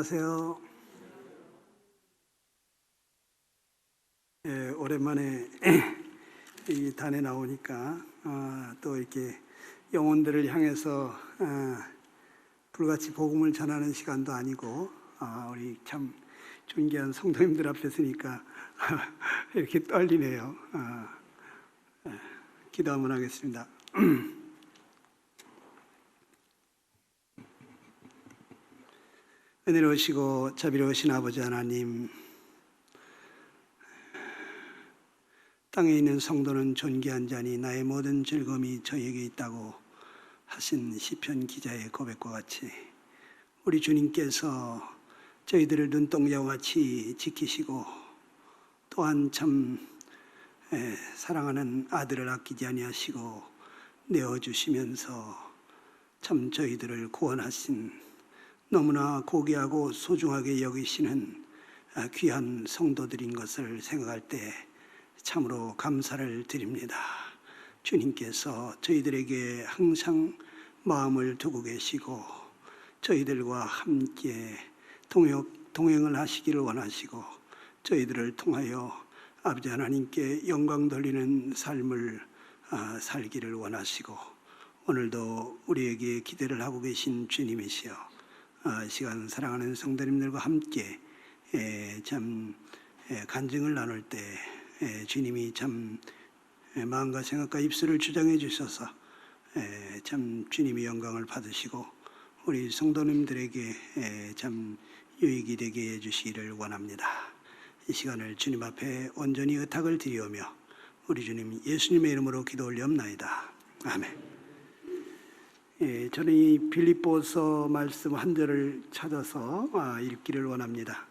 안녕하세요. 오랜만에 이 단에 나오니까 또 이렇게 영혼들을 향해서 불같이 복음을 전하는 시간도 아니고 우리 참 존귀한 성도님들 앞에 서니까 이렇게 떨리네요. 기도 한번 하겠습니다. 은혜로우시고 자비로우신 아버지 하나님, 땅에 있는 성도는 존귀한 자니 나의 모든 즐거움이 저에게 있다고 하신 시편 기자의 고백과 같이 우리 주님께서 저희들을 눈동자와 같이 지키시고 또한 참 사랑하는 아들을 아끼지 아니하시고 내어주시면서 참 저희들을 구원하신 너무나 고귀하고 소중하게 여기시는 귀한 성도들인 것을 생각할 때 참으로 감사를 드립니다. 주님께서 저희들에게 항상 마음을 두고 계시고 저희들과 함께 동행을 하시기를 원하시고 저희들을 통하여 아버지 하나님께 영광 돌리는 삶을 살기를 원하시고 오늘도 우리에게 기대를 하고 계신 주님이시여 시간 사랑하는 성도님들과 함께 참 간증을 나눌 때 주님이 참 마음과 생각과 입술을 주장해 주셔서 참 주님이 영광을 받으시고 우리 성도님들에게 참 유익이 되게 해주시기를 원합니다. 이 시간을 주님 앞에 온전히 의탁을 드리오며 우리 주님 예수님의 이름으로 기도 올리옵나이다. 아멘. 저는 이 빌립보서 말씀 한 절을 찾아서 읽기를 원합니다.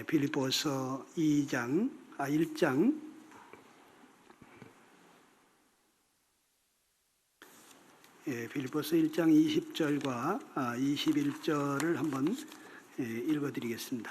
빌립보서 1장 빌립보서 1장 20절과 21절을 한번 읽어드리겠습니다.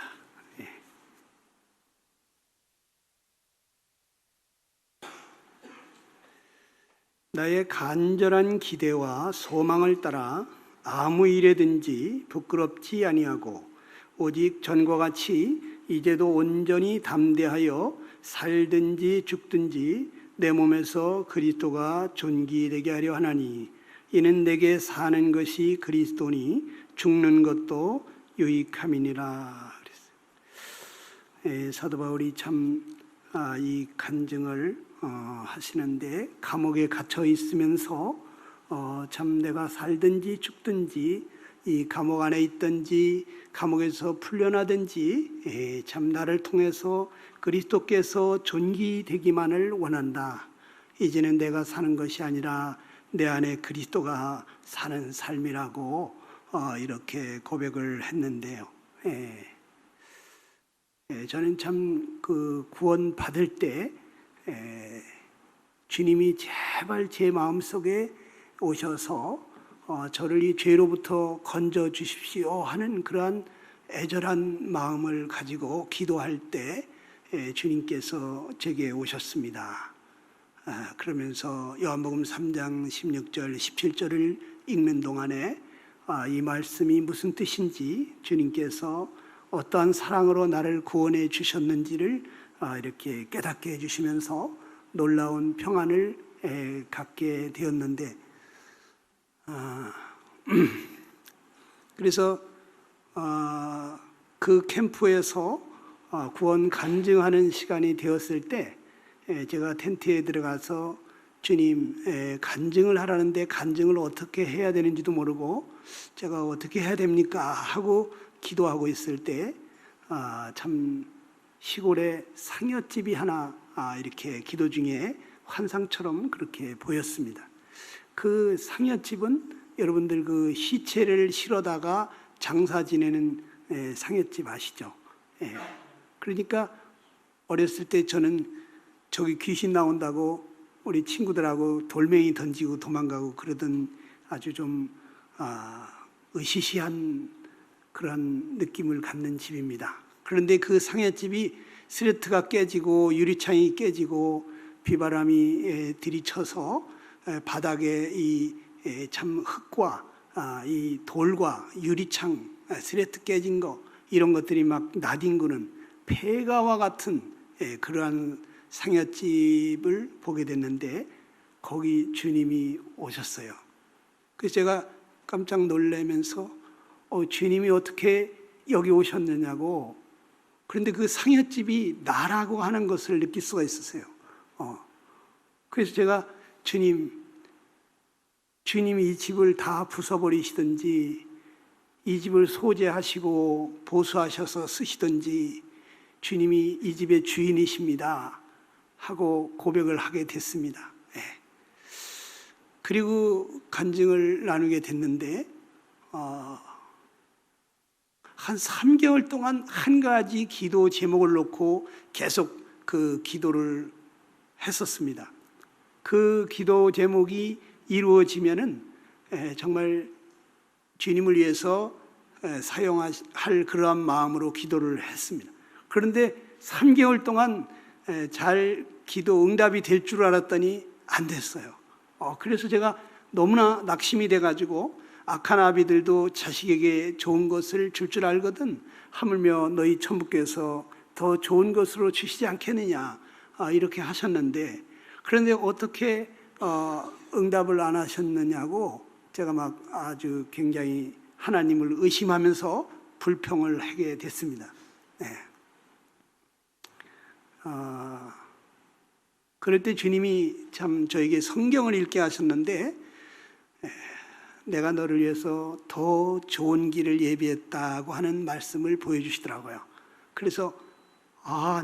나의 간절한 기대와 소망을 따라 아무 일에든지 부끄럽지 아니하고 오직 전과 같이 이제도 온전히 담대하여 살든지 죽든지 내 몸에서 그리스도가 존귀되게 하려 하나니 이는 내게 사는 것이 그리스도니 죽는 것도 유익함이니라. 사도 바울이 참 이 간증을 하시는데 감옥에 갇혀 있으면서 참 내가 살든지 죽든지 이 감옥 안에 있든지 감옥에서 풀려나든지 참 나를 통해서 그리스도께서 존귀되기만을 원한다. 이제는 내가 사는 것이 아니라 내 안에 그리스도가 사는 삶이라고 이렇게 고백을 했는데요. 저는 참 그 구원 받을 때 주님이 제발 제 마음속에 오셔서 저를 이 죄로부터 건져 주십시오 하는 그러한 애절한 마음을 가지고 기도할 때 주님께서 제게 오셨습니다. 그러면서 요한복음 3장 16절 17절을 읽는 동안에 이 말씀이 무슨 뜻인지 주님께서 어떠한 사랑으로 나를 구원해 주셨는지를 이렇게 깨닫게 해주시면서 놀라운 평안을 갖게 되었는데 그래서 그 캠프에서 구원 간증하는 시간이 되었을 때 제가 텐트에 들어가서 주님 간증을 하라는데 간증을 어떻게 해야 되는지도 모르고 제가 어떻게 해야 됩니까 하고 기도하고 있을 때 참 시골에 상여집이 하나 이렇게 기도 중에 환상처럼 그렇게 보였습니다. 그 상여집은 여러분들 그 시체를 실어다가 장사 지내는 상여집 아시죠? 그러니까 어렸을 때 저는 저기 귀신 나온다고 우리 친구들하고 돌멩이 던지고 도망가고 그러던 아주 좀 으시시한 그런 느낌을 갖는 집입니다. 그런데 그 상여집이 스레트가 깨지고 유리창이 깨지고 비바람이 들이쳐서 바닥에 이 참 흙과 이 돌과 유리창 스레트 깨진 거 이런 것들이 막 나뒹구는 폐가와 같은 그러한 상여집을 보게 됐는데 거기 주님이 오셨어요. 그래서 제가 깜짝 놀라면서 주님이 어떻게 여기 오셨느냐고. 그런데 그 상여집이 나라고 하는 것을 느낄 수가 있었어요. 그래서 제가 주님이 이 집을 다 부숴버리시든지 이 집을 소재하시고 보수하셔서 쓰시든지 주님이 이 집의 주인이십니다 하고 고백을 하게 됐습니다. 그리고 간증을 나누게 됐는데 한 3개월 동안 한 가지 기도 제목을 놓고 계속 그 기도를 했었습니다. 그 기도 제목이 이루어지면은 정말 주님을 위해서 사용할 그러한 마음으로 기도를 했습니다. 그런데 3개월 동안 잘 기도 응답이 될 줄 알았더니 안 됐어요. 그래서 제가 너무나 낙심이 돼가지고 악한 아비들도 자식에게 좋은 것을 줄 줄 알거든 하물며 너희 천부께서 더 좋은 것으로 주시지 않겠느냐 이렇게 하셨는데 그런데 어떻게 응답을 안 하셨느냐고 제가 막 아주 굉장히 하나님을 의심하면서 불평을 하게 됐습니다. 그럴 때 주님이 참 저에게 성경을 읽게 하셨는데 내가 너를 위해서 더 좋은 길을 예비했다고 하는 말씀을 보여주시더라고요. 그래서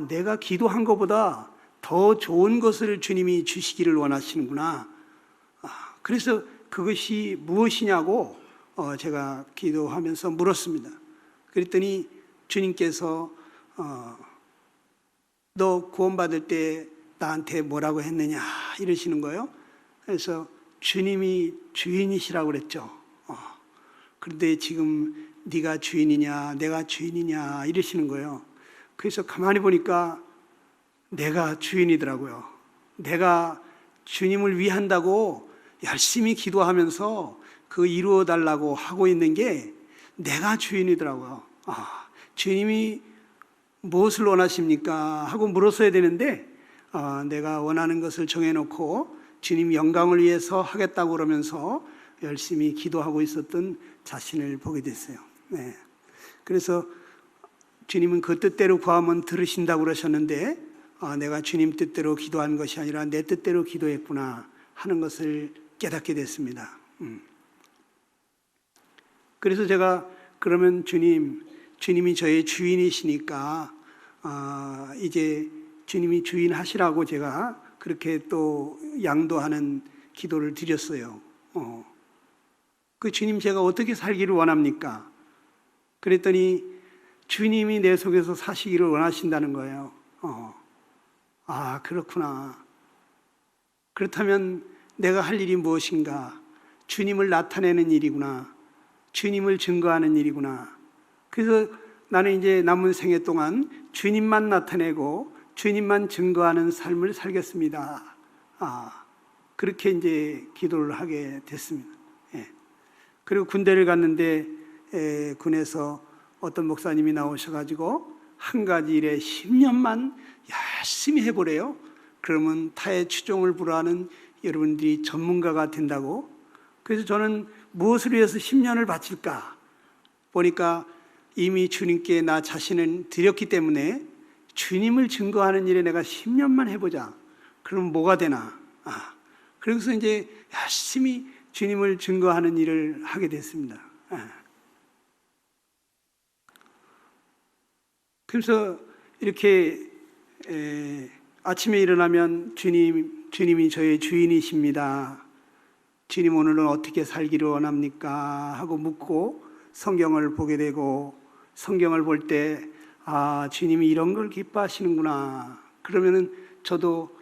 내가 기도한 것보다 더 좋은 것을 주님이 주시기를 원하시는구나. 그래서 그것이 무엇이냐고 제가 기도하면서 물었습니다. 그랬더니 주님께서 너 구원받을 때 나한테 뭐라고 했느냐 이러시는 거예요. 그래서 주님이 주인이시라고 그랬죠. 그런데 지금 네가 주인이냐 내가 주인이냐 이러시는 거예요. 그래서 가만히 보니까 내가 주인이더라고요. 내가 주님을 위한다고 열심히 기도하면서 그 이루어 달라고 하고 있는 게 내가 주인이더라고요. 주님이 무엇을 원하십니까? 하고 물었어야 되는데 내가 원하는 것을 정해놓고 주님 영광을 위해서 하겠다고 그러면서 열심히 기도하고 있었던 자신을 보게 됐어요. 그래서 주님은 그 뜻대로 구하면 들으신다고 그러셨는데 내가 주님 뜻대로 기도한 것이 아니라 내 뜻대로 기도했구나 하는 것을 깨닫게 됐습니다. 그래서 제가 그러면 주님이 저의 주인이시니까 이제 주님이 주인 하시라고 제가 그렇게 또 양도하는 기도를 드렸어요. 그 주님 제가 어떻게 살기를 원합니까? 그랬더니 주님이 내 속에서 사시기를 원하신다는 거예요. 그렇구나. 그렇다면 내가 할 일이 무엇인가? 주님을 나타내는 일이구나. 주님을 증거하는 일이구나. 그래서 나는 이제 남은 생애 동안 주님만 나타내고 주님만 증거하는 삶을 살겠습니다. 그렇게 이제 기도를 하게 됐습니다. 그리고 군대를 갔는데 군에서 어떤 목사님이 나오셔가지고 한 가지 일에 10년만 열심히 해보래요. 그러면 타의 추종을 불허하는 여러분들이 전문가가 된다고. 그래서 저는 무엇을 위해서 10년을 바칠까? 보니까 이미 주님께 나 자신을 드렸기 때문에 주님을 증거하는 일에 내가 10년만 해보자. 그럼 뭐가 되나? 그래서 이제 열심히 주님을 증거하는 일을 하게 됐습니다. 그래서 이렇게 아침에 일어나면 주님이 저의 주인이십니다. 주님 오늘은 어떻게 살기를 원합니까? 하고 묻고 성경을 보게 되고 성경을 볼 때 주님이 이런 걸 기뻐하시는구나. 그러면은 저도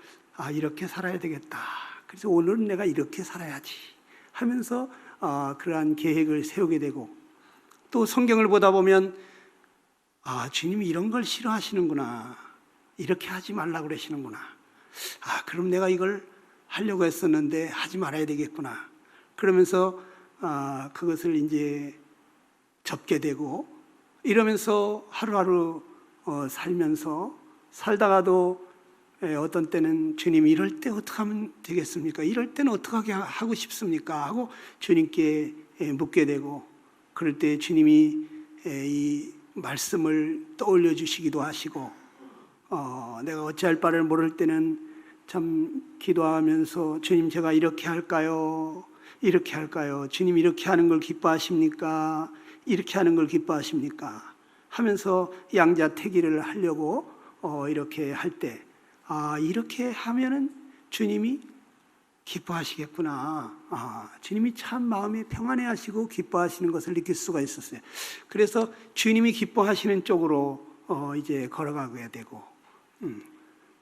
이렇게 살아야 되겠다. 그래서 오늘은 내가 이렇게 살아야지 하면서 그러한 계획을 세우게 되고 또 성경을 보다 보면 주님이 이런 걸 싫어하시는구나. 이렇게 하지 말라고 그러시는구나. 그럼 내가 이걸 하려고 했었는데 하지 말아야 되겠구나. 그러면서 그것을 이제 접게 되고 이러면서 하루하루 살면서 살다가도 어떤 때는 주님 이럴 때 어떻게 하면 되겠습니까? 이럴 때는 어떻게 하고 싶습니까? 하고 주님께 묻게 되고, 그럴 때 주님이 이 말씀을 떠올려 주시기도 하시고, 내가 어찌할 바를 모를 때는 참 기도하면서 주님 제가 이렇게 할까요? 이렇게 할까요? 주님 이렇게 하는 걸 기뻐하십니까? 이렇게 하는 걸 기뻐하십니까? 하면서 양자택일을 하려고 이렇게 할 때, 이렇게 하면은 주님이 기뻐하시겠구나. 주님이 참 마음이 평안해 하시고 기뻐하시는 것을 느낄 수가 있었어요. 그래서 주님이 기뻐하시는 쪽으로 이제 걸어가게 되고,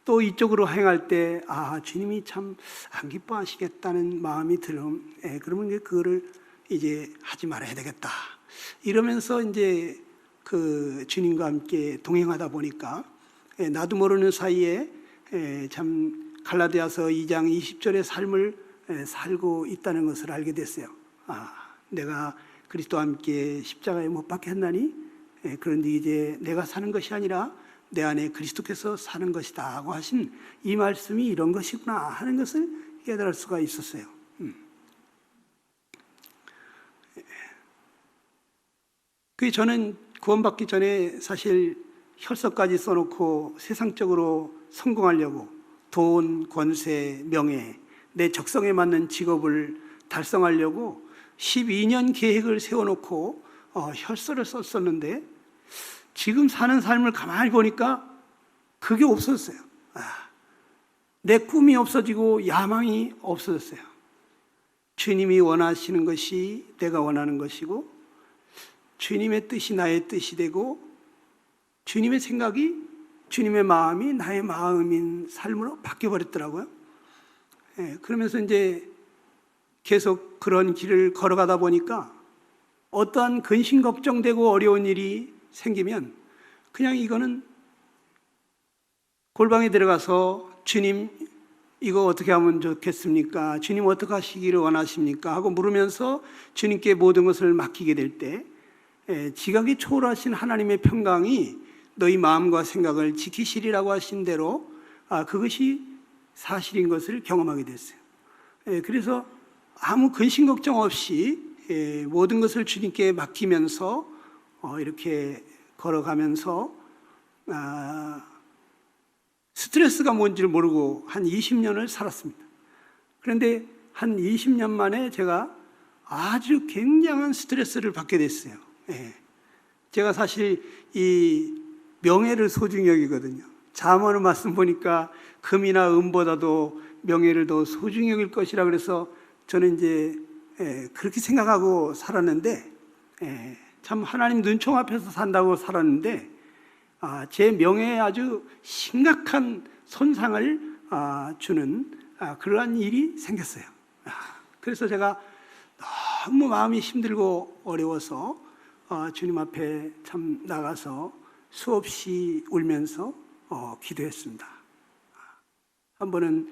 또 이쪽으로 행할 때, 주님이 참 안 기뻐하시겠다는 마음이 들으면, 그러면 이제 그거를 이제 하지 말아야 되겠다. 이러면서 이제 그 주님과 함께 동행하다 보니까, 나도 모르는 사이에 참 갈라디아서 2장 20절의 삶을 살고 있다는 것을 알게 됐어요. 내가 그리스도와 함께 십자가에 못 박혔나니, 그런데 이제 내가 사는 것이 아니라 내 안에 그리스도께서 사는 것이다 하고 하신 이 말씀이 이런 것이구나 하는 것을 깨달을 수가 있었어요. 그 저는 구원받기 전에 사실 혈서까지 써놓고 세상적으로 성공하려고 돈, 권세, 명예, 내 적성에 맞는 직업을 달성하려고 12년 계획을 세워놓고 혈서를 썼었는데, 지금 사는 삶을 가만히 보니까 그게 없었어요. 내 꿈이 없어지고 야망이 없어졌어요. 주님이 원하시는 것이 내가 원하는 것이고, 주님의 뜻이 나의 뜻이 되고, 주님의 생각이, 주님의 마음이 나의 마음인 삶으로 바뀌어버렸더라고요. 그러면서 이제 계속 그런 길을 걸어가다 보니까 어떠한 근심 걱정되고 어려운 일이 생기면 그냥 이거는 골방에 들어가서 주님 이거 어떻게 하면 좋겠습니까? 주님 어떻게 하시기를 원하십니까? 하고 물으면서 주님께 모든 것을 맡기게 될 때, 지각이 초월하신 하나님의 평강이 너희 마음과 생각을 지키시리라고 하신 대로 그것이 사실인 것을 경험하게 됐어요. 그래서 아무 근심 걱정 없이 모든 것을 주님께 맡기면서 이렇게 걸어가면서 스트레스가 뭔지를 모르고 한 20년을 살았습니다. 그런데 한 20년 만에 제가 아주 굉장한 스트레스를 받게 됐어요. 제가 사실 이 명예를 소중히 여기거든요. 잠언의 말씀 보니까 금이나 은보다도 명예를 더 소중히 여길 것이라 그래서 저는 이제 그렇게 생각하고 살았는데, 참 하나님 눈총 앞에서 산다고 살았는데, 제 명예에 아주 심각한 손상을 주는 그러한 일이 생겼어요. 그래서 제가 너무 마음이 힘들고 어려워서 주님 앞에 참 나가서 수없이 울면서 기도했습니다. 한 번은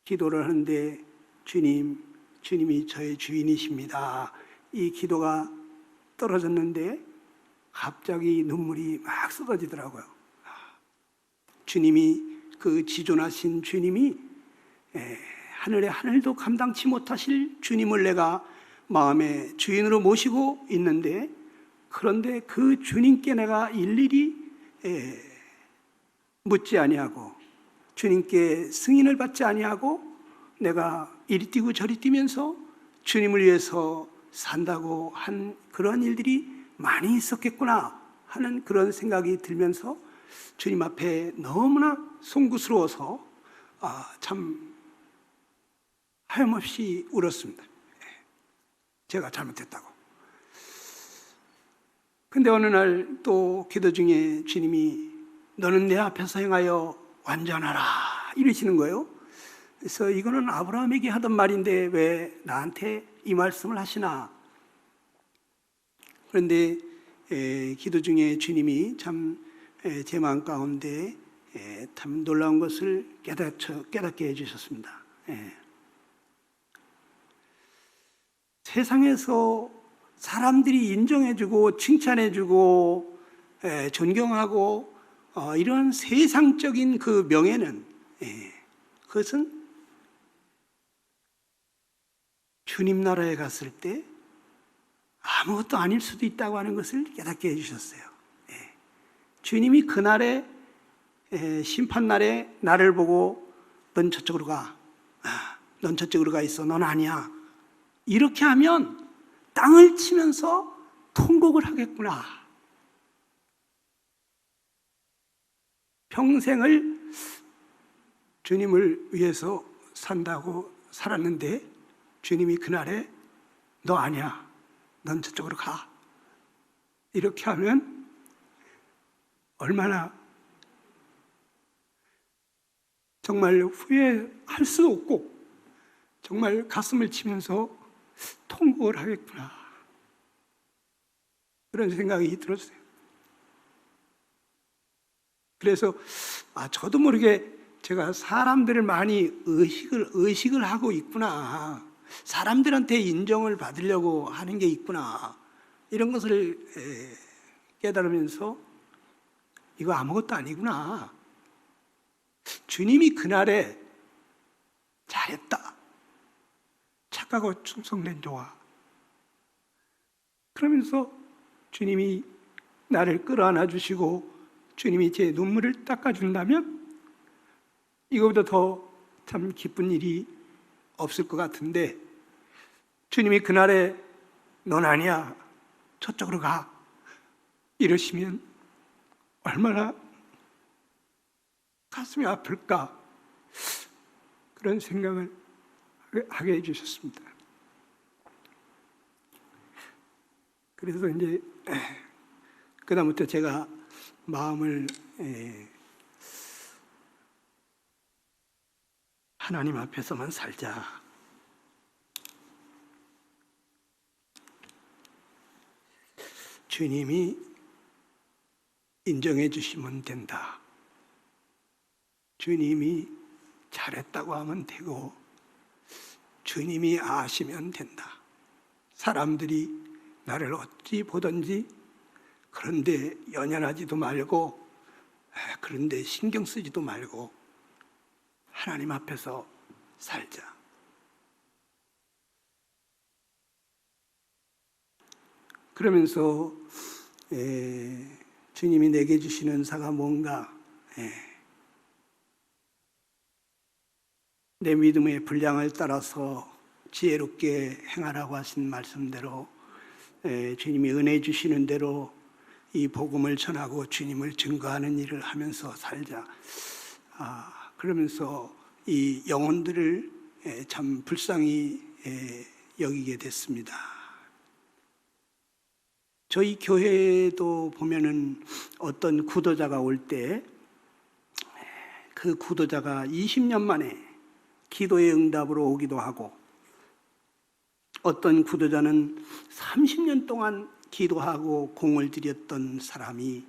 기도를 하는데 주님이 저의 주인이십니다. 이 기도가 떨어졌는데 갑자기 눈물이 막 쏟아지더라고요. 주님이, 그 지존하신 주님이, 하늘의 하늘도 감당치 못하실 주님을 내가 마음의 주인으로 모시고 있는데, 그런데 그 주님께 내가 일일이 묻지 아니하고 주님께 승인을 받지 아니하고 내가 이리 뛰고 저리 뛰면서 주님을 위해서 산다고 한 그런 일들이 많이 있었겠구나 하는 그런 생각이 들면서 주님 앞에 너무나 송구스러워서 참 하염없이 울었습니다. 제가 잘못했다고. 근데 어느 날 또 기도 중에 주님이 너는 내 앞에서 행하여 완전하라 이러시는 거예요. 그래서 이거는 아브라함에게 하던 말인데 왜 나한테 이 말씀을 하시나. 그런데 기도 중에 주님이 참 제 마음 가운데 참 놀라운 것을 깨닫게 해주셨습니다. 세상에서 사람들이 인정해주고 칭찬해주고 존경하고 이런 세상적인 그 명예는 그것은 주님 나라에 갔을 때 아무것도 아닐 수도 있다고 하는 것을 깨닫게 해주셨어요. 주님이 그날에 심판날에 나를 보고 넌 저쪽으로 가, 넌 저쪽으로 가 있어, 넌 아니야, 이렇게 하면 땅을 치면서 통곡을 하겠구나. 평생을 주님을 위해서 산다고 살았는데 주님이 그날에 너 아니야, 넌 저쪽으로 가, 이렇게 하면 얼마나 정말 후회할 수 없고 정말 가슴을 치면서 통곡을 하겠구나, 그런 생각이 들었어요. 그래서 저도 모르게 제가 사람들을 많이 의식을 하고 있구나, 사람들한테 인정을 받으려고 하는 게 있구나, 이런 것을 깨달으면서 이거 아무것도 아니구나. 주님이 그날에 잘했다, 착하고 충성된 자와, 그러면서 주님이 나를 끌어안아 주시고 주님이 제 눈물을 닦아준다면 이거보다 더 참 기쁜 일이 없을 것 같은데, 주님이 그날에 넌 아니야, 저쪽으로 가, 이러시면 얼마나 가슴이 아플까, 그런 생각을 하게 해주셨습니다. 그래서 이제 그다음부터 제가 마음을 하나님 앞에서만 살자, 주님이 인정해 주시면 된다, 주님이 잘했다고 하면 되고 주님이 아시면 된다, 사람들이 나를 어찌 보든지 그런데 연연하지도 말고 그런데 신경 쓰지도 말고 하나님 앞에서 살자. 그러면서 주님이 내게 주시는 은사가 뭔가, 내 믿음의 분량을 따라서 지혜롭게 행하라고 하신 말씀대로 주님이 은혜 주시는 대로 이 복음을 전하고 주님을 증거하는 일을 하면서 살자. 그러면서 이 영혼들을 참 불쌍히 여기게 됐습니다. 저희 교회도 보면은 어떤 구도자가 올 때 그 구도자가 20년 만에 기도의 응답으로 오기도 하고, 어떤 구도자는 30년 동안 기도하고 공을 들였던 사람이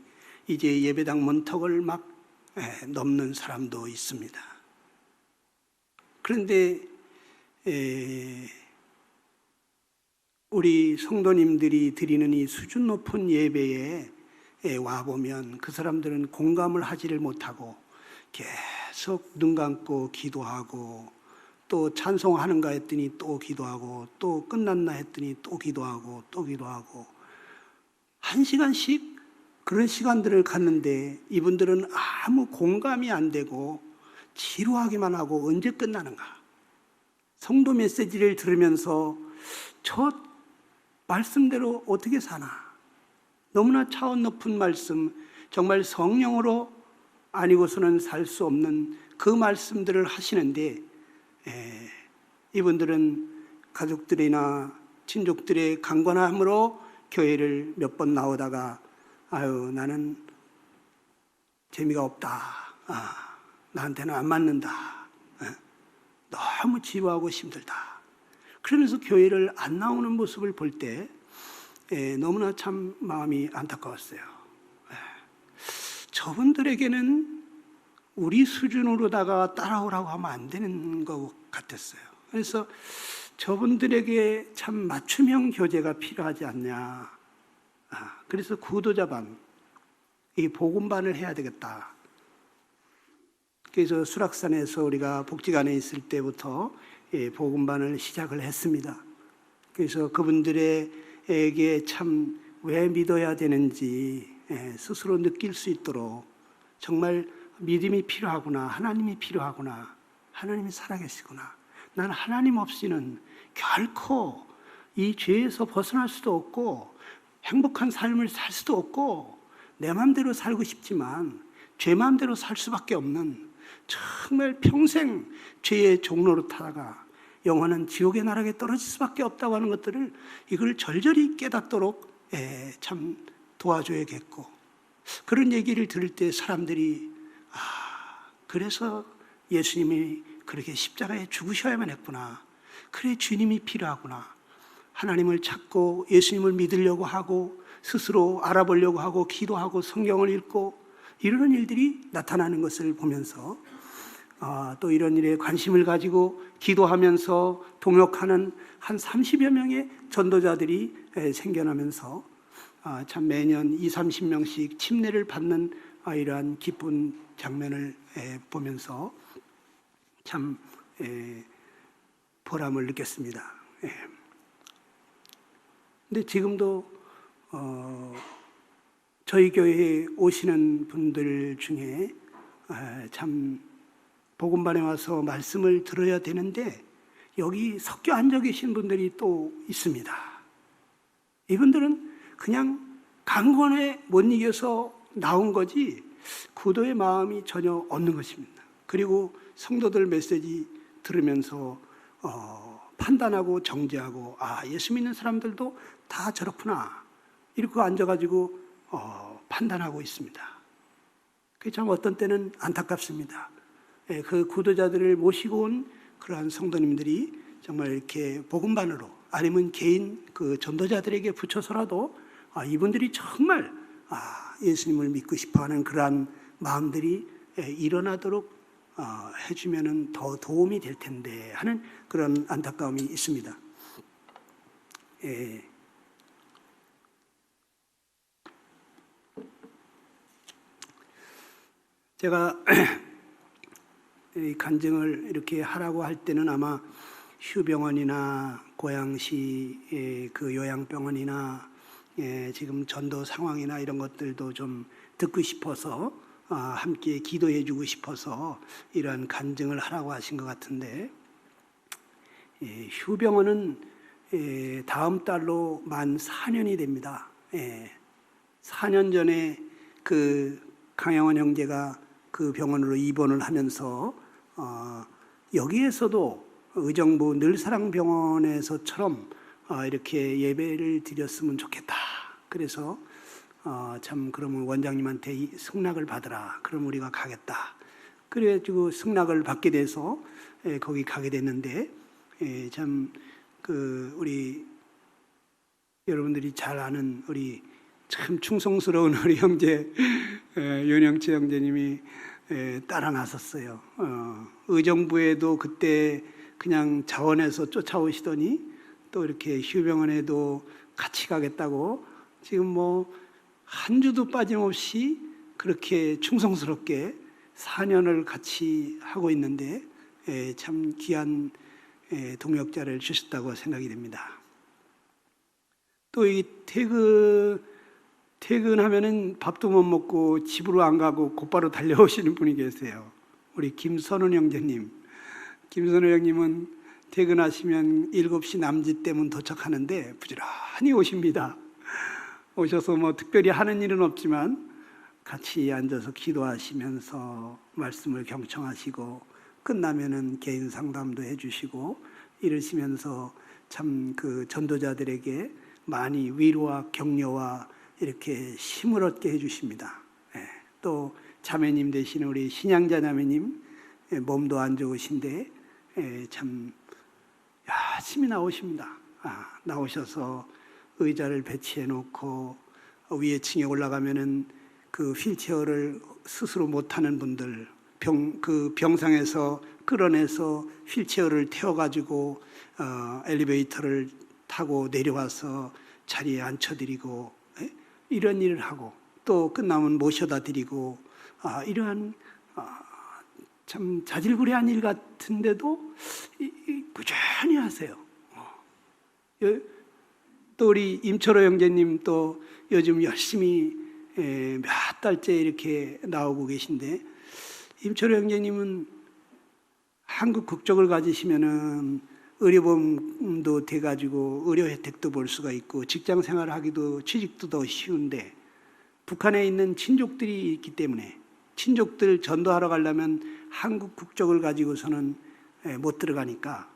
이제 예배당 문턱을 막 넘는 사람도 있습니다. 그런데 우리 성도님들이 드리는 이 수준 높은 예배에 와보면 그 사람들은 공감을 하지를 못하고 계속 눈 감고 기도하고, 또 찬송하는가 했더니 또 기도하고, 또 끝났나 했더니 또 기도하고, 또 기도하고, 1시간씩 그런 시간들을 갖는데 이분들은 아무 공감이 안 되고 지루하기만 하고 언제 끝나는가. 성도 메시지를 들으면서 저 말씀대로 어떻게 사나, 너무나 차원 높은 말씀, 정말 성령으로 아니고서는 살 수 없는 그 말씀들을 하시는데, 이분들은 가족들이나 친족들의 강권함으로 교회를 몇 번 나오다가 나는 재미가 없다, 나한테는 안 맞는다, 너무 지루하고 힘들다, 그러면서 교회를 안 나오는 모습을 볼 때 너무나 참 마음이 안타까웠어요. 저분들에게는 우리 수준으로다가 따라오라고 하면 안 되는 것 같았어요. 그래서 저분들에게 참 맞춤형 교제가 필요하지 않냐. 그래서 구도자반, 이 복음반을 해야 되겠다. 그래서 수락산에서 우리가 복지관에 있을 때부터 복음반을 시작을 했습니다. 그래서 그분들에게 참 왜 믿어야 되는지 스스로 느낄 수 있도록 정말 믿음이 필요하구나, 하나님이 필요하구나, 하나님이 살아계시구나, 난 하나님 없이는 결코 이 죄에서 벗어날 수도 없고 행복한 삶을 살 수도 없고 내 마음대로 살고 싶지만 죄 마음대로 살 수밖에 없는 정말 평생 죄의 종로로 타다가 영원한 지옥의 나락에 떨어질 수밖에 없다고 하는 것들을 이걸 절절히 깨닫도록 참 도와줘야겠고, 그런 얘기를 들을 때 사람들이 그래서 예수님이 그렇게 십자가에 죽으셔야만 했구나, 그래 주님이 필요하구나, 하나님을 찾고 예수님을 믿으려고 하고 스스로 알아보려고 하고 기도하고 성경을 읽고 이러는 일들이 나타나는 것을 보면서 또 이런 일에 관심을 가지고 기도하면서 동역하는 한 30여 명의 전도자들이 생겨나면서 참 매년 20, 30명씩 침례를 받는 이러한 기쁜 장면을 보면서 참 보람을 느꼈습니다. 근데 지금도 저희 교회에 오시는 분들 중에 참 복음반에 와서 말씀을 들어야 되는데 여기 섞여 앉아 계신 분들이 또 있습니다. 이분들은 그냥 강권에 못 이겨서 나온 거지 구도의 마음이 전혀 없는 것입니다. 그리고 성도들 메시지 들으면서 판단하고 정죄하고 예수 믿는 사람들도 다 저렇구나 이렇게 앉아가지고 판단하고 있습니다. 그게 참 어떤 때는 안타깝습니다. 그 구도자들을 모시고 온 그러한 성도님들이 정말 이렇게 복음반으로 아니면 개인 그 전도자들에게 붙여서라도 이분들이 정말 예수님을 믿고 싶어하는 그러한 마음들이 일어나도록 해주면은 더 도움이 될 텐데 하는 그런 안타까움이 있습니다. 제가 이 간증을 이렇게 하라고 할 때는 아마 휴병원이나 고양시 그 요양병원이나 지금 전도 상황이나 이런 것들도 좀 듣고 싶어서 함께 기도해 주고 싶어서 이러한 간증을 하라고 하신 것 같은데, 휴병원은 다음 달로 만 4년이 됩니다. 4년 전에 그 강영원 형제가 그 병원으로 입원을 하면서 여기에서도 의정부 늘사랑병원에서처럼 이렇게 예배를 드렸으면 좋겠다. 그래서 참 그러면 원장님한테 승낙을 받으라. 그럼 우리가 가겠다. 그래가지고 승낙을 받게 돼서 거기 가게 됐는데 참 그 우리 여러분들이 잘 아는 우리 참 충성스러운 우리 형제 윤영채 형제님이 따라 나섰어요. 의정부에도 그때 그냥 자원해서 쫓아오시더니 또 이렇게 휴병원에도 같이 가겠다고 지금 뭐 한 주도 빠짐없이 그렇게 충성스럽게 4년을 같이 하고 있는데 참 귀한 동역자를 주셨다고 생각이 됩니다. 또 이 퇴근하면은 밥도 못 먹고 집으로 안 가고 곧바로 달려오시는 분이 계세요. 우리 김선훈 형제님. 김선훈 형님은 퇴근하시면 7시 남짓 되면 도착하는데 부지런히 오십니다. 오셔서 뭐 특별히 하는 일은 없지만 같이 앉아서 기도하시면서 말씀을 경청하시고 끝나면은 개인 상담도 해주시고 이러시면서 참 그 전도자들에게 많이 위로와 격려와 이렇게 힘을 얻게 해주십니다. 또 자매님 되시는 우리 신양자 자매님 몸도 안 좋으신데 참 열심히 나오십니다. 나오셔서 의자를 배치해 놓고 위에 층에 올라가면은 그 휠체어를 스스로 못 타는 분들 그 병상에서 끌어내서 휠체어를 태워가지고 엘리베이터를 타고 내려와서 자리에 앉혀드리고 이런 일을 하고 또 끝나면 모셔다 드리고 이러한 참 자질구레한 일 같은데도 꾸준히 하세요. 또 우리 임철호 형제님 또 요즘 열심히 몇 달째 이렇게 나오고 계신데, 임철호 형제님은 한국 국적을 가지시면은 의료보험도 돼가지고 의료 혜택도 볼 수가 있고 직장 생활을 하기도 취직도 더 쉬운데, 북한에 있는 친족들이 있기 때문에 친족들 전도하러 가려면 한국 국적을 가지고서는 못 들어가니까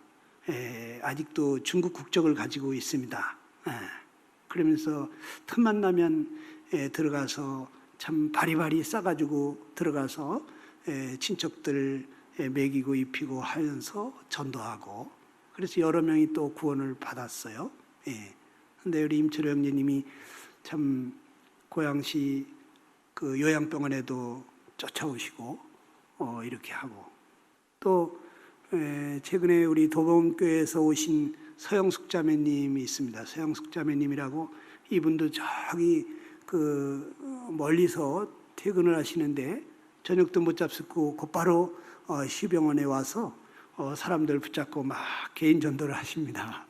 아직도 중국 국적을 가지고 있습니다. 그러면서 틈만 나면 들어가서 참 바리바리 싸가지고 들어가서 친척들 먹이고 입히고 하면서 전도하고, 그래서 여러 명이 또 구원을 받았어요. 근데 우리 임철호 형제님이 참 고양시 그 요양병원에도 쫓아오시고 이렇게 하고, 또 최근에 우리 도봉교회에서 오신 서영숙 자매님이 있습니다. 서영숙 자매님이라고, 이분도 저기 그 멀리서 퇴근을 하시는데 저녁도 못 잡수고 곧바로 시병원에 와서 사람들 붙잡고 막 개인 전도를 하십니다.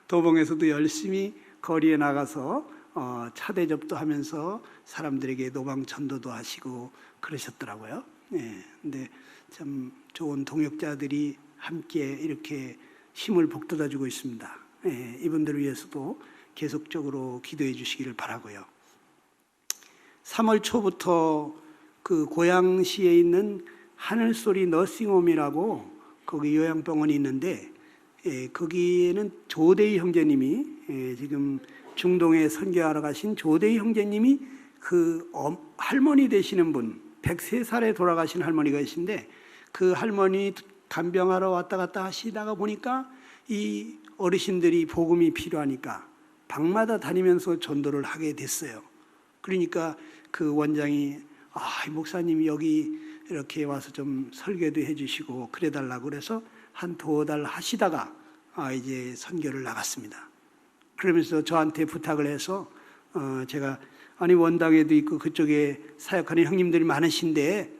도봉에서도 열심히 거리에 나가서 차 대접도 하면서 사람들에게 노방 전도도 하시고 그러셨더라고요. 근데 참 좋은 동역자들이 함께 이렇게 힘을 북돋아 주고 있습니다. 이분들을 위해서도 계속적으로 기도해 주시기를 바라고요. 3월 초부터 그 고양시에 있는 하늘소리 너싱홈이라고 거기 요양병원이 있는데, 거기에는 조대희 형제님이 지금 중동에 선교하러 가신 조대희 형제님이 그 할머니 되시는 분, 103살에 돌아가신 할머니가 계신데, 그 할머니 간병하러 왔다 갔다 하시다가 보니까 이 어르신들이 복음이 필요하니까 방마다 다니면서 전도를 하게 됐어요. 그러니까 그 원장이 목사님이 여기 이렇게 와서 좀 설교도 해주시고 그래달라고 그래서 한 2달 하시다가 이제 선교를 나갔습니다. 그러면서 저한테 부탁을 해서 제가 아니 원당에도 있고 그쪽에 사역하는 형님들이 많으신데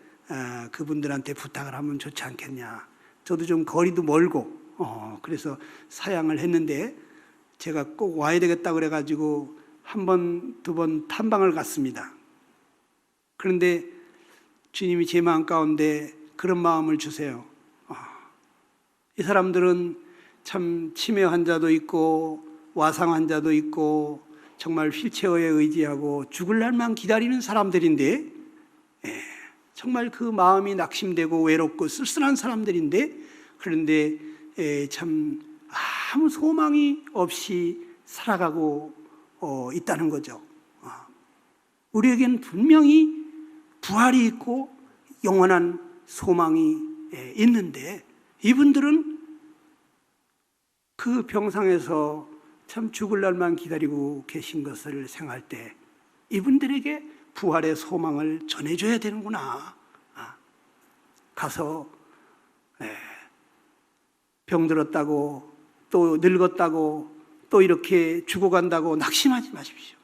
그분들한테 부탁을 하면 좋지 않겠냐. 저도 좀 거리도 멀고 그래서 사양을 했는데, 제가 꼭 와야 되겠다 그래가지고 1번, 2번 탐방을 갔습니다. 그런데 주님이 제 마음 가운데 그런 마음을 주세요. 이 사람들은 참 치매 환자도 있고 와상 환자도 있고 정말 휠체어에 의지하고 죽을 날만 기다리는 사람들인데, 정말 그 마음이 낙심되고 외롭고 쓸쓸한 사람들인데, 그런데 참 아무 소망이 없이 살아가고 있다는 거죠. 우리에겐 분명히 부활이 있고 영원한 소망이 있는데, 이분들은 그 병상에서 참 죽을 날만 기다리고 계신 것을 생각할 때 이분들에게 부활의 소망을 전해줘야 되는구나. 가서 병들었다고 또 늙었다고 또 이렇게 죽어간다고 낙심하지 마십시오.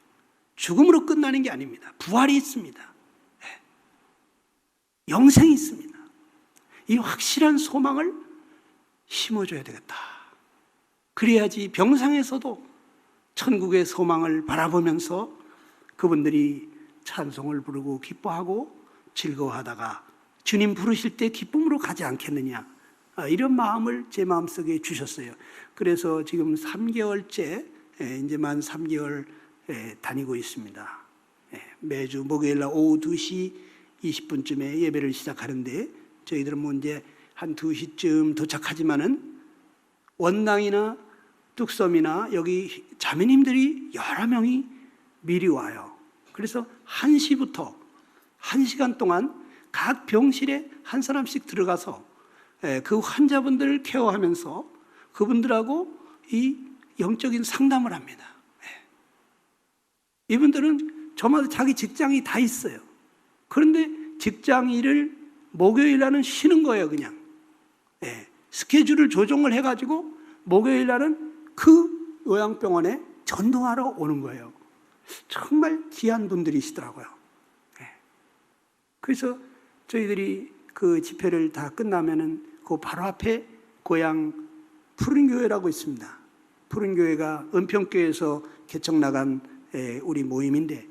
죽음으로 끝나는 게 아닙니다. 부활이 있습니다. 영생이 있습니다. 이 확실한 소망을 심어줘야 되겠다. 그래야지 병상에서도 천국의 소망을 바라보면서 그분들이 찬송을 부르고 기뻐하고 즐거워하다가 주님 부르실 때 기쁨으로 가지 않겠느냐, 이런 마음을 제 마음속에 주셨어요. 그래서 지금 3개월째 이제 만 3개월 다니고 있습니다. 매주 목요일날 오후 2시 20분쯤에 예배를 시작하는데, 저희들은 뭐 이제 한 2시쯤 도착하지만은 원당이나 뚝섬이나 여기 자매님들이 여러 명이 미리 와요. 그래서 1시부터 1시간 동안 각 병실에 한 사람씩 들어가서 그 환자분들을 케어하면서 그분들하고 이 영적인 상담을 합니다. 이분들은 저마다 자기 직장이 다 있어요. 그런데 직장 일을 목요일 날은 쉬는 거예요, 그냥. 스케줄을 조정을 해가지고 목요일 날은 그 요양병원에 전도하러 오는 거예요. 정말 귀한 분들이시더라고요. 그래서 저희들이 그 집회를 다 끝나면은 그 바로 앞에 고향 푸른교회라고 있습니다. 푸른교회가 은평교에서 개척 나간 우리 모임인데,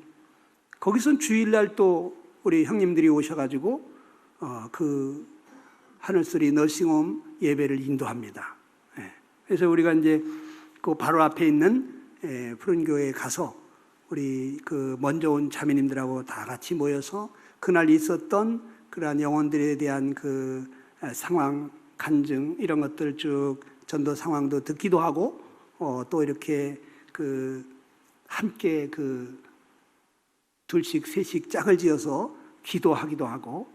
거기선 주일날 또 우리 형님들이 오셔가지고 그 하늘소리 너싱홈 예배를 인도합니다. 그래서 우리가 이제 그 바로 앞에 있는 푸른교회에 가서 우리 그 먼저 온 자매님들하고 다 같이 모여서 그날 있었던 그러한 영혼들에 대한 그 상황, 간증 이런 것들 쭉 전도 상황도 듣기도 하고 또 이렇게 그 함께 그 둘씩 셋씩 짝을 지어서 기도하기도 하고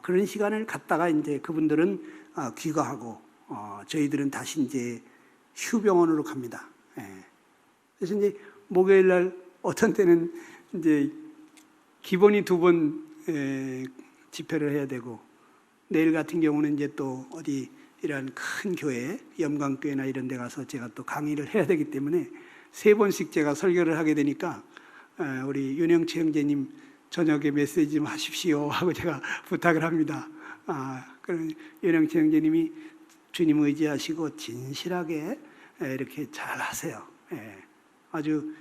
그런 시간을 갖다가 이제 그분들은 귀가하고 저희들은 다시 이제 휴병원으로 갑니다. 그래서 이제 목요일 날 어떤 때는 이제 기본이 2번 집회를 해야 되고, 내일 같은 경우는 이제 또 어디 이런 큰 교회, 염광교회나 이런 데 가서 제가 또 강의를 해야 되기 때문에 3번씩 제가 설교를 하게 되니까 우리 윤영채 형제님 저녁에 메시지 좀 하십시오 하고 제가 부탁을 합니다. 그럼 윤영채 형제님이 주님 의지하시고 진실하게 이렇게 잘 하세요. 아주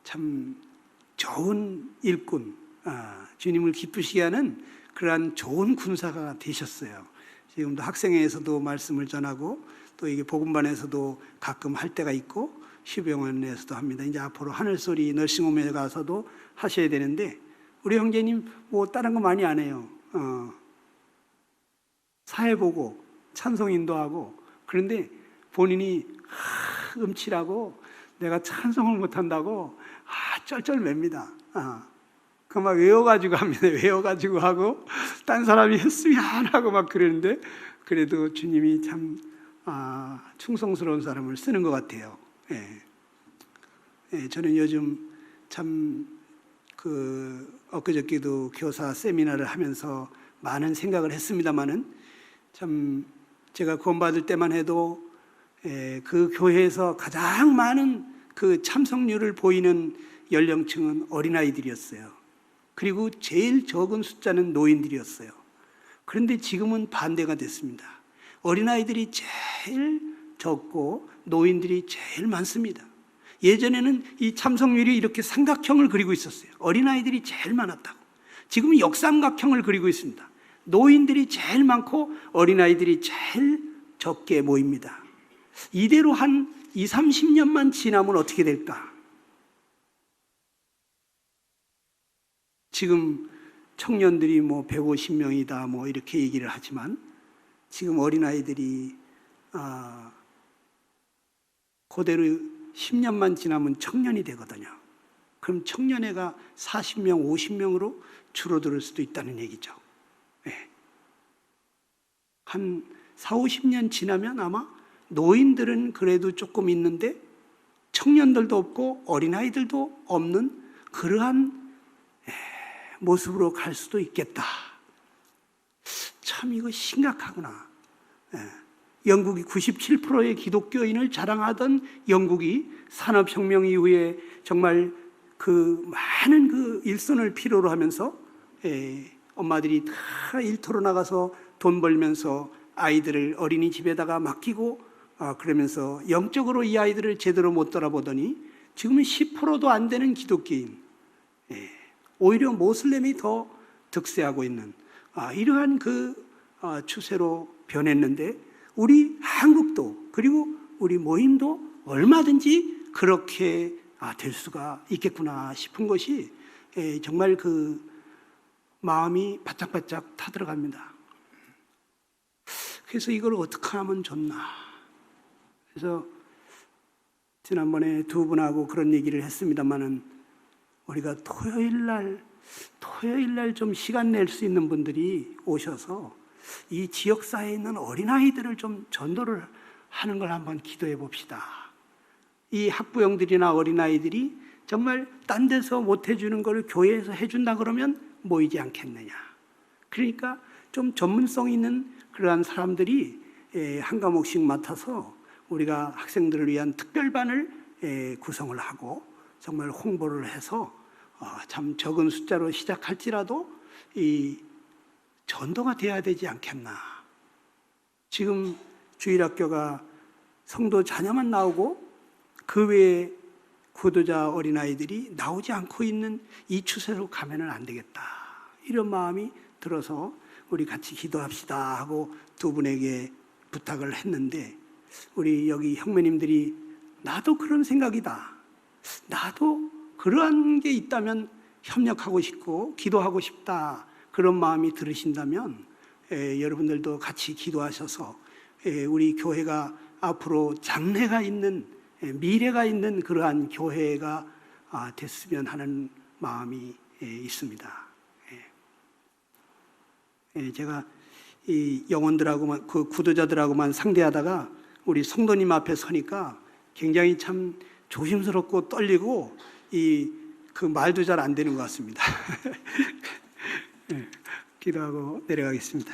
참 좋은 일꾼, 주님을 기쁘시게 하는 그러한 좋은 군사가 되셨어요. 지금도 학생회에서도 말씀을 전하고 또 이게 복음반에서도 가끔 할 때가 있고 휴병원에서도 합니다. 이제 앞으로 하늘소리 너싱홈에 가서도 하셔야 되는데, 우리 형제님 뭐 다른 거 많이 안 해요. 사회 보고 찬송 인도하고, 그런데 본인이 음치라고 내가 찬송을 못한다고 쩔쩔맵니다. 그 막 외워가지고 합니다. 외워가지고 하고 딴 사람이 했으면 하고 막 그러는데, 그래도 주님이 참 충성스러운 사람을 쓰는 것 같아요. 저는 요즘 참 엊그저께도 교사 세미나를 하면서 많은 생각을 했습니다마는, 참 제가 구원받을 때만 해도 그 교회에서 가장 많은 그 참석률을 보이는 연령층은 어린아이들이었어요. 그리고 제일 적은 숫자는 노인들이었어요. 그런데 지금은 반대가 됐습니다. 어린아이들이 제일 적고 노인들이 제일 많습니다. 예전에는 이 참석률이 이렇게 삼각형을 그리고 있었어요. 어린아이들이 제일 많았다고. 지금은 역삼각형을 그리고 있습니다. 노인들이 제일 많고 어린아이들이 제일 적게 모입니다. 이대로 한 20, 30년만 지나면 어떻게 될까? 지금 청년들이 뭐 150명이다 뭐 이렇게 얘기를 하지만, 지금 어린아이들이 그대로 10년만 지나면 청년이 되거든요. 그럼 청년회가 40명, 50명으로 줄어들 수도 있다는 얘기죠. 한 4, 50년 지나면 아마 노인들은 그래도 조금 있는데 청년들도 없고 어린아이들도 없는 그러한 모습으로 갈 수도 있겠다. 참 이거 심각하구나. 영국이 97%의 기독교인을 자랑하던 영국이 산업혁명 이후에 정말 그 많은 그 일손을 필요로 하면서 엄마들이 다 일터로 나가서 돈 벌면서 아이들을 어린이집에다가 맡기고 그러면서 영적으로 이 아이들을 제대로 못 돌아보더니 지금은 10%도 안 되는 기독교인, 오히려 모슬렘이 더 득세하고 있는 이러한 그 추세로 변했는데, 우리 한국도 그리고 우리 모임도 얼마든지 그렇게 될 수가 있겠구나 싶은 것이 정말 그 마음이 바짝바짝 타들어갑니다. 그래서 이걸 어떻게 하면 좋나. 그래서 지난번에 2분하고 그런 얘기를 했습니다마는, 우리가 토요일 날 좀 시간 낼 수 있는 분들이 오셔서 이 지역사회에 있는 어린아이들을 좀 전도를 하는 걸 한번 기도해 봅시다. 이 학부형들이나 어린아이들이 정말 딴 데서 못 해주는 걸 교회에서 해준다 그러면 모이지 않겠느냐. 그러니까 좀 전문성 있는 그러한 사람들이 한 과목씩 맡아서 우리가 학생들을 위한 특별반을 구성을 하고 정말 홍보를 해서 참 적은 숫자로 시작할지라도 이 전도가 돼야 되지 않겠나. 지금 주일학교가 성도 자녀만 나오고 그 외에 구도자 어린아이들이 나오지 않고 있는 이 추세로 가면은 안 되겠다. 이런 마음이 들어서 우리 같이 기도합시다 하고 두 분에게 부탁을 했는데, 우리 여기 형제님들이 나도 그런 생각이다, 나도 그러한 게 있다면 협력하고 싶고 기도하고 싶다, 그런 마음이 들으신다면 여러분들도 같이 기도하셔서 우리 교회가 앞으로 장래가 있는, 미래가 있는 그러한 교회가 됐으면 하는 마음이 있습니다. 제가 이 영혼들하고만, 그 구도자들하고만 상대하다가 우리 성도님 앞에 서니까 굉장히 참 조심스럽고 떨리고 그 말도 잘 안 되는 것 같습니다. 기도하고 내려가겠습니다.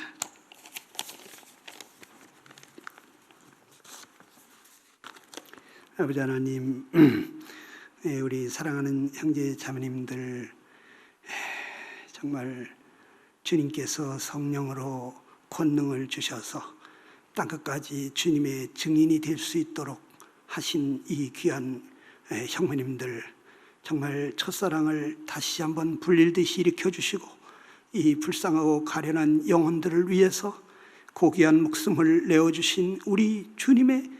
아버지 하나님, 우리 사랑하는 형제 자매님들, 정말 주님께서 성령으로 권능을 주셔서 땅끝까지 주님의 증인이 될 수 있도록 하신 이 귀한 형제님들, 정말 첫사랑을 다시 한번 불릴듯이 일으켜 주시고 이 불쌍하고 가련한 영혼들을 위해서 고귀한 목숨을 내어주신 우리 주님의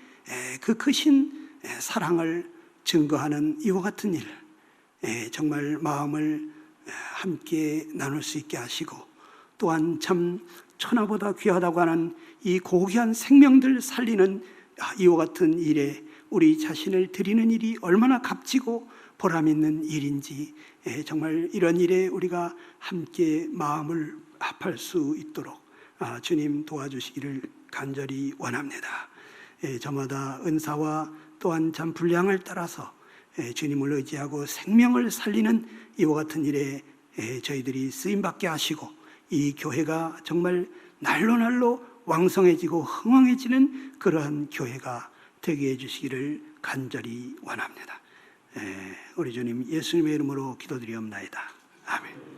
그 크신 사랑을 증거하는 이와 같은 일, 정말 마음을 함께 나눌 수 있게 하시고, 또한 참 천하보다 귀하다고 하는 이 고귀한 생명들 살리는 이와 같은 일에 우리 자신을 드리는 일이 얼마나 값지고 보람 있는 일인지, 정말 이런 일에 우리가 함께 마음을 합할 수 있도록 주님 도와주시기를 간절히 원합니다. 저마다 은사와 또한 참 분량을 따라서 주님을 의지하고 생명을 살리는 이와 같은 일에 저희들이 쓰임받게 하시고, 이 교회가 정말 날로 날로 왕성해지고 흥왕해지는 그러한 교회가 되게 해주시기를 간절히 원합니다. 우리 주님 예수님의 이름으로 기도드리옵나이다. 아멘.